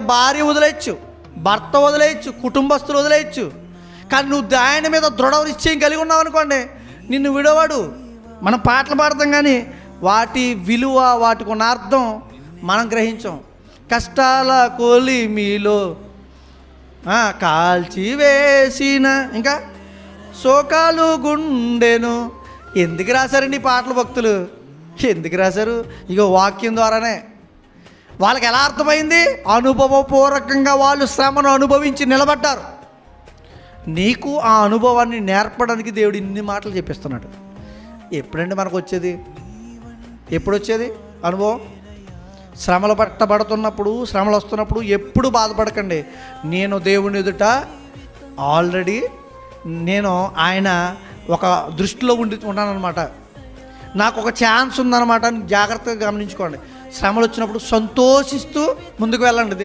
భార్య వదిలేయచ్చు, భర్త వదిలేయచ్చు, కుటుంబస్తులు వదిలేయచ్చు. కానీ నువ్వు ఆయన మీద దృఢ నిశ్చయం కలిగి ఉన్నావు అనుకోండి, నిన్ను విడవాడు. మనం పాటలు పాడతాం కానీ వాటి విలువ, వాటికి ఉన్న అర్థం మనం గ్రహించాం. కష్టాల కొలిమిలో కాల్చి వేసిన ఇంకా శోకాలు గుండెను. ఎందుకు రాశారండి ఈ పాటలు భక్తులు? ఎందుకు రాశారు? ఇగో వాక్యం ద్వారానే. వాళ్ళకి ఎలా అర్థమైంది? అనుభవపూర్వకంగా వాళ్ళు శ్రమను అనుభవించి నిలబడ్డారు. నీకు ఆ అనుభవాన్ని నేర్పడానికి దేవుడు ఇన్ని మాటలు చెప్పిస్తున్నాడు. ఎప్పుడండి మనకు వచ్చేది? ఎప్పుడు వచ్చేది అనుభవం? శ్రమలు పట్టబడుతున్నప్పుడు, శ్రమలు వస్తున్నప్పుడు ఎప్పుడు బాధపడకండి. నేను దేవుని ఎదుట ఆల్రెడీ ఆయన ఒక దృష్టిలో ఉన్నానన్నమాట. నాకు ఒక ఛాన్స్ ఉందన్నమాట. జాగ్రత్తగా గమనించుకోండి. శ్రమలు వచ్చినప్పుడు సంతోషిస్తూ ముందుకు వెళ్ళండి.